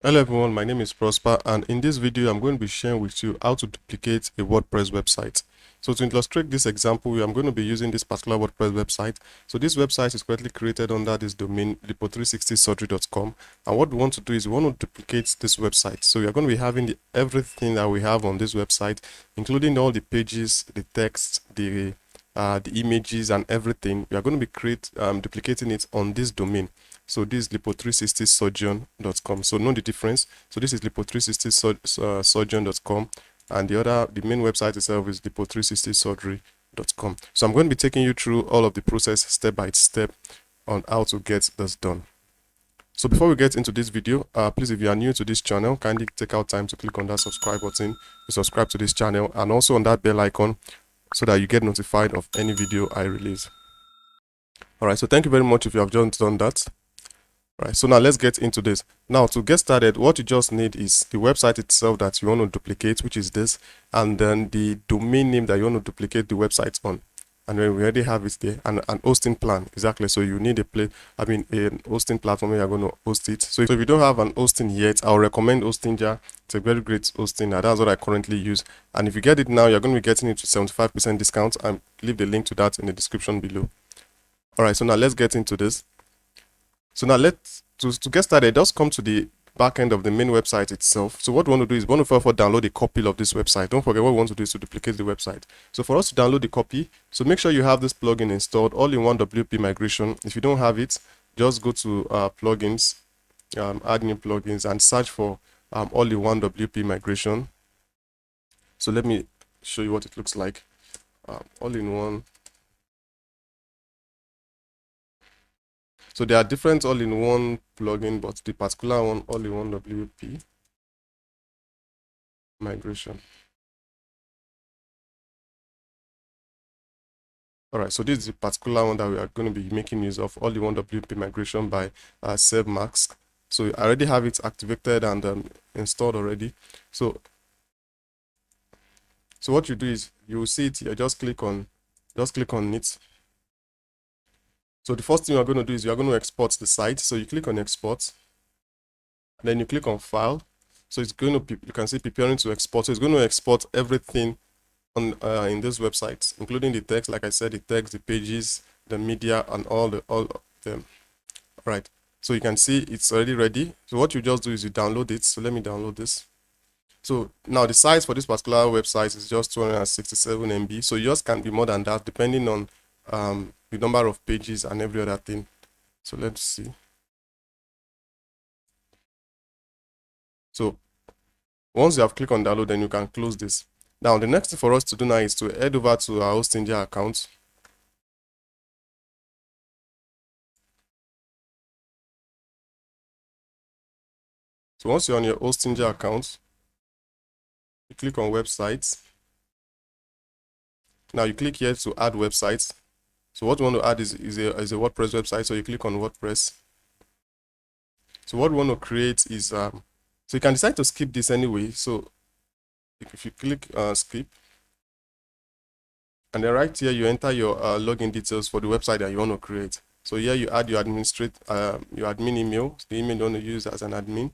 Hello everyone, my name is Prosper, and in this video I'm going to be sharing with you how to duplicate a WordPress website. So to illustrate this example, I'm going to be using this particular WordPress website. So this website is currently created under this domain lipo360surgery.com, and what we want to do is we want to duplicate this website. So we are going to be having everything that we have on this website, including all the pages, the text, the images and everything. We are going to be duplicating it on this domain. So this is lipo360surgeon.com. So know the difference. So this is lipo360surgeon.com, and the main website itself is lipo360surgery.com. So I'm going to be taking you through all of the process step by step on how to get this done. So before we get into this video, please, if you are new to this channel, kindly take out time to click on that subscribe button to subscribe to this channel, and also on that bell icon so that you get notified of any video I release. All right, so thank you very much if you have just done that. Right, so now let's get into this. Now to get started, what you just need is the website itself that you want to duplicate, which is this, and then the domain name that you want to duplicate the website on. And then we already have it there, and an hosting plan. Exactly. So you need a hosting platform where you're going to host it. So if you don't have an hosting yet, I'll recommend Hostinja. It's a very great hosting. That's what I currently use. And if you get it now, you're going to be getting it to 75% discount. And leave the link to that in the description below. All right, so now let's get into this. So now to get started, just come to the back end of the main website itself. So what we want to do is we want to first download a copy of this website. Don't forget, what we want to do is to duplicate the website. So for us to download the copy, so make sure you have this plugin installed, all-in-one WP migration. If you don't have it, just go to plugins, add new plugins, and search for all-in-one WP migration. So let me show you what it looks like. All-in-one. So there are different all-in-one plugin, but the particular one, all-in-one WP migration. All right, so this is the particular one that we are going to be making use of, all-in-one WP migration by SaveMask. So I already have it activated and installed already. So what you do is you will see it here. Just click on it. So the first thing you're going to do is you're going to export the site. So you click on export, and then you click on file. So it's going to you can see preparing to export. So it's going to export everything on in this website, including the text. Like I said, the text, the pages, the media, and all of them. Right, so you can see it's already ready. So what you just do is you download it. So let me download this. So now the size for this particular website is just 267 MB. So yours can be more than that depending on the number of pages and every other thing. So let's see. So once you have clicked on download, then you can close this. Now the next thing for us to do now is to head over to our Hostinja account. So once you're on your Hostinja account, you click on websites. Now you click here to add websites. So what we want to add is a WordPress website. So you click on WordPress. So what we want to create is so you can decide to skip this anyway. So if you click skip, and then right here you enter your login details for the website that you want to create. So here you add your admin email, the email you want to use as an admin.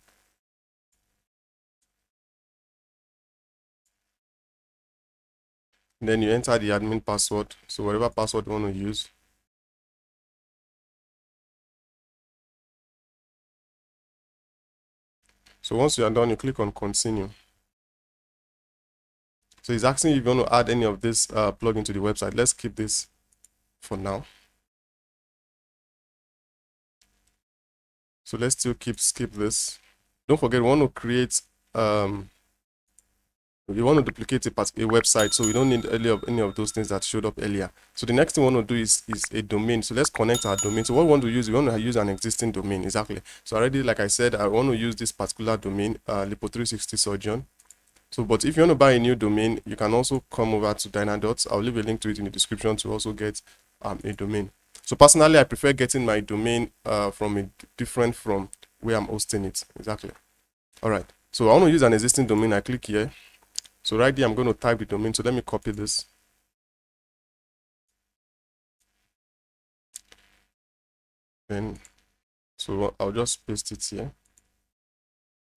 And then you enter the admin password. So whatever password you want to use. So once you are done, you click on continue. So it's asking if you want to add any of this plugin to the website. Let's keep this for now. So let's still skip this. Don't forget, we want to create you want to duplicate a website, so we don't need any of those things that showed up earlier. So the next thing we want to do is a domain. So let's connect our domain. So what we want to use, we want to use an existing domain. Exactly. So already, like I said, I want to use this particular domain, lipo360 surgeon. So, but if you want to buy a new domain, you can also come over to Dynadots. I'll leave a link to it in the description to also get a domain. So personally, I prefer getting my domain different from where I'm hosting it. Exactly. All right. So I want to use an existing domain. I click here. So right here, I'm going to type the domain. So let me copy this. Then, so I'll just paste it here.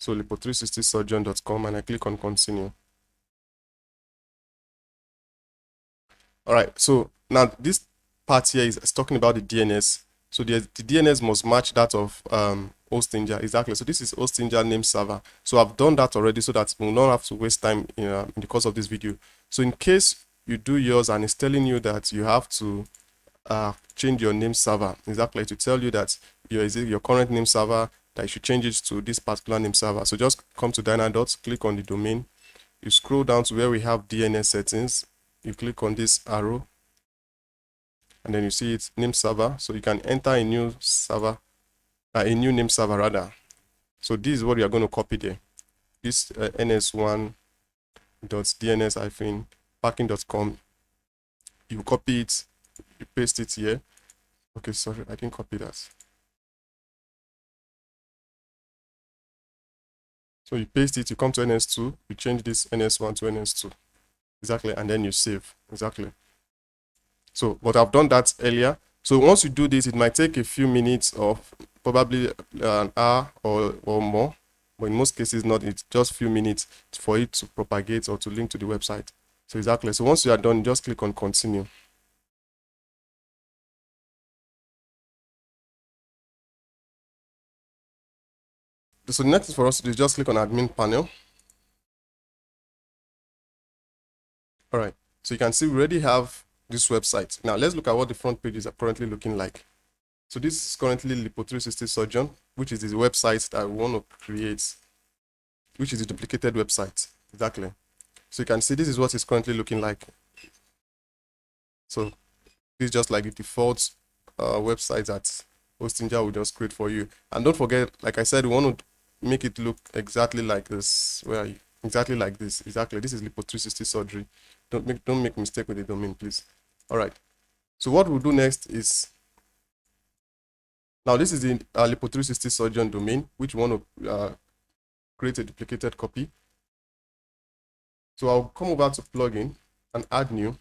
So lipo360surgeon.com, and I click on continue. All right, so now this part here is talking about the DNS. So the DNS must match that of Hostinger. Exactly. So this is Hostinger name server. So I've done that already so that we'll not have to waste time in the course of this video. So in case you do yours and it's telling you that you have to change your name server, exactly, to tell you that your current name server, that you should change it to this particular name server. So just come to Dynadots, click on the domain, you scroll down to where we have DNS settings, you click on this arrow, and then you see it's name server. So you can enter a new server, a new name server rather. So this is what you are going to copy there. This ns1.dns-packing.com. You copy it, you paste it here. Okay, sorry, I didn't copy that. So you paste it, you come to ns2, you change this ns1 to ns2. Exactly, and then you save. Exactly. So, but I've done that earlier. So once you do this, it might take a few minutes or probably an hour or more. But in most cases, not. It's just a few minutes for it to propagate or to link to the website. So exactly. So once you are done, just click on continue. So the next thing for us to do is just click on admin panel. All right. So you can see we already have this website. Now let's look at what the front pages are currently looking like. So this is currently Lipo360 Surgeon, which is the website that we want to create, which is the duplicated website. Exactly. So you can see this is what it's currently looking like. So this is just like the default website that Hostinger will just create for you. And don't forget, like I said, we want to make it look exactly like this. Where are you? Exactly like this. Exactly. This is Lipo360 Surgery. Don't make mistake with the domain, please. All right. So what we'll do next is, now this is the Lipo360 Surgeon domain, which we want to create a duplicated copy. So I'll come over to plugin and add new.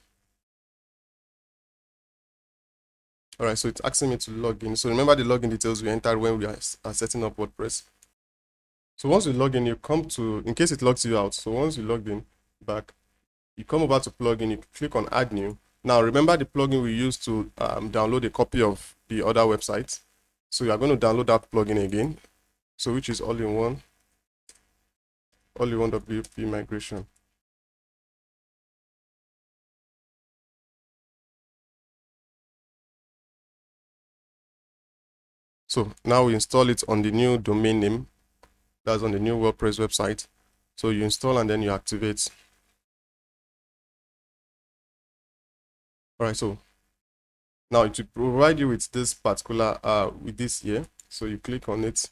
All right, so it's asking me to log in. So remember the login details we entered when we are setting up WordPress. So once you log in, you come to, in case it logs you out. So once you logged in back, you come over to plugin, you click on add new. Now remember the plugin we used to download a copy of the other website. So you are going to download that plugin again. So which is all-in-one WP migration. So now we install it on the new domain name. That's on the new WordPress website. So you install and then you activate. All right, so now it will provide you with this particular with this here. So you click on it.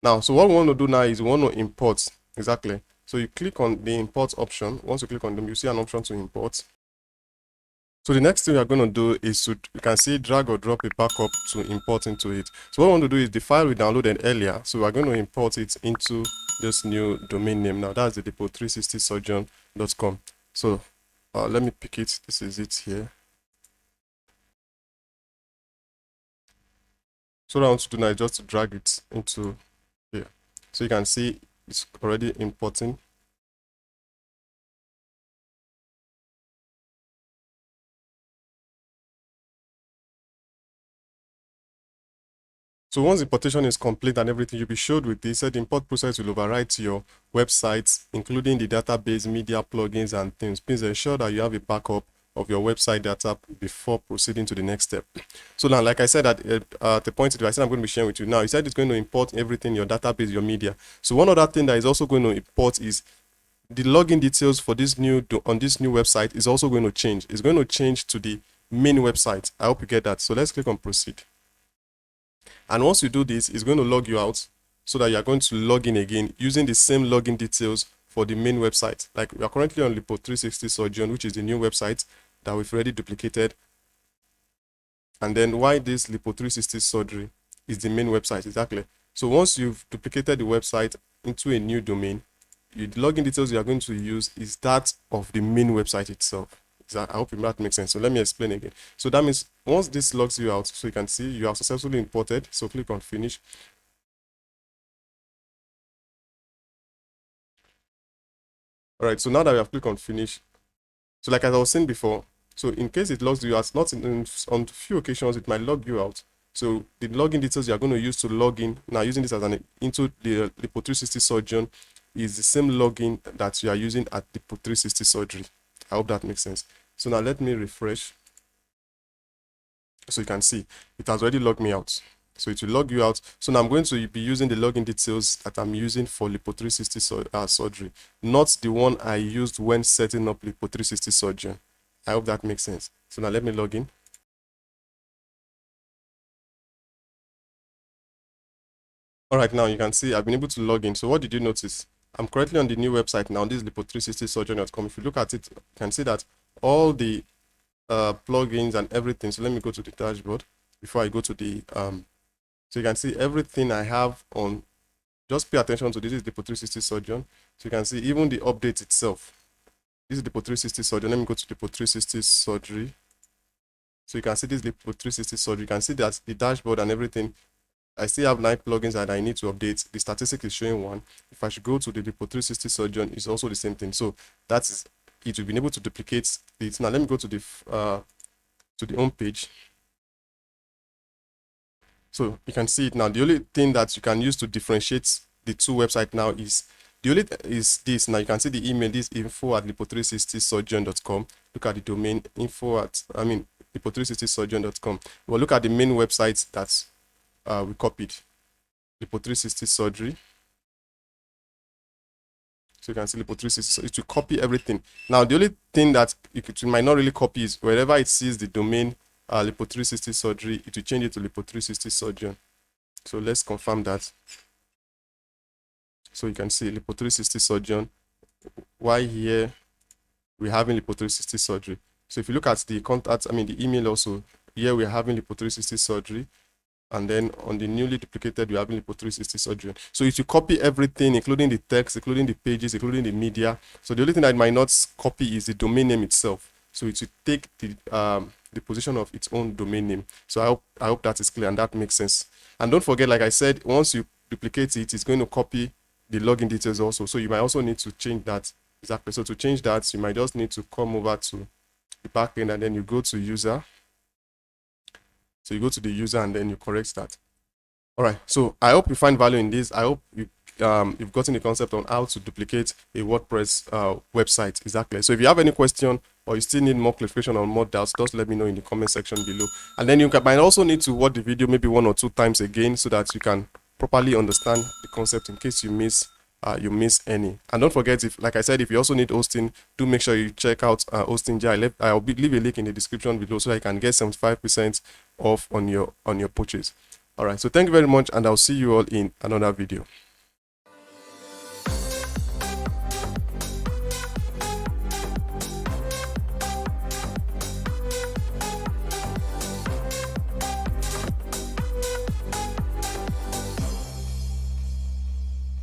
Now, so what we want to do now is we want to import. Exactly. So you click on the import option. Once you click on them, you see an option to import. So the next thing we are going to do is to, you can see, drag or drop a backup to import into it. So what we want to do is the file we downloaded earlier. So we are going to import it into this new domain name. Now that's the lipo360surgeon.com. So let me pick it. This is it here. So what I want to do now is just to drag it into here. So you can see it's already importing. So once the importation is complete and everything, you'll be showed with this. The import process will overwrite your websites, including the database, media, plugins, and things. Please ensure that you have a backup of your website data before proceeding to the next step. So now, like I said at the point that I said I'm going to be sharing with you now, you said it's going to import everything, your database, your media. So one other thing that is also going to import is the login details for this new on this new website is also going to change. It's going to change to the main website. I hope you get that. So let's click on proceed. And once you do this, it's going to log you out so that you are going to log in again using the same login details for the main website. Like we are currently on Lipo360 Surgeon, which is the new website that we've already duplicated. And then why this Lipo360 Surgery is the main website, exactly. So once you've duplicated the website into a new domain, the login details you are going to use is that of the main website itself. I hope that makes sense. So let me explain again. So that means once this logs you out, so you can see you have successfully imported. So click on finish. All right, so now that we have clicked on finish, so like as I was saying before, so in case it logs you out, not on few occasions it might log you out. So the login details you are going to use to log in now, using this as an into the Lipo 360 Surgeon, is the same login that you are using at Lipo 360 Surgery. I hope that makes sense. So now let me refresh. So you can see it has already logged me out. So it will log you out. So now I'm going to be using the login details that I'm using for Lipo 360 Surgery, not the one I used when setting up Lipo 360 Surgeon. I hope that makes sense. So now let me log in. All right, now you can see I've been able to log in. So what did you notice? I'm currently on the new website now. This is lipo360surgeon.com. If you look at it, you can see that all the plugins and everything. So let me go to the dashboard before I go to the so you can see everything I have on. Just pay attention to this. Is Lipo 360 Surgeon. So you can see even the update itself. This is Lipo 360 Surgeon. Let me go to Lipo 360 Surgery. So you can see this Lipo 360 Surgery. You can see that the dashboard and everything. I still have 9 plugins that I need to update. The statistic is showing 1. If I should go to the Lipo 360 Surgeon, it's also the same thing. So that is it. We've been able to duplicate it. Now let me go to the home page. So you can see it now. The only thing that you can use to differentiate the two websites now is this. Now you can see the email, this info@lipo360surgeon.com. Look at the domain lipo360surgeon.com. Well, look at the main website that we copied, Lipo 360 Surgery. So you can see Lipo 360. So it will copy everything. Now the only thing that it might not really copy is wherever it sees the domain Lipo 360 Surgery, it will change it to Lipo 360 Surgeon. So let's confirm that. So you can see Lipo 360 Surgeon. Why here we're having Lipo 360 Surgery. So if you look at the contacts, the email also, here we're having Lipo 360 Surgery. And then on the newly duplicated, we're having Lipo 360 Surgery. So it will copy everything, including the text, including the pages, including the media. So the only thing that it might not copy is the domain name itself. So it will take the position of its own domain name. So I hope that is clear and that makes sense. And don't forget, like I said, once you duplicate it, it's going to copy the login details also. So you might also need to change that. Exactly. So to change that, you might just need to come over to the backend and then you go to user. So you go to the user and then you correct that. All right. So I hope you find value in this. I hope you've gotten the concept on how to duplicate a WordPress website. Exactly. So if you have any question or you still need more clarification or more doubts, just let me know in the comment section below. And then you might also need to watch the video maybe 1 or 2 times again so that you can properly understand the concept in case you miss any. And don't forget, if like I said, if you also need hosting, do make sure you check out hosting. I'll leave a link in the description below so that you can get 75% off on your purchase. All right, so thank you very much and I'll see you all in another video.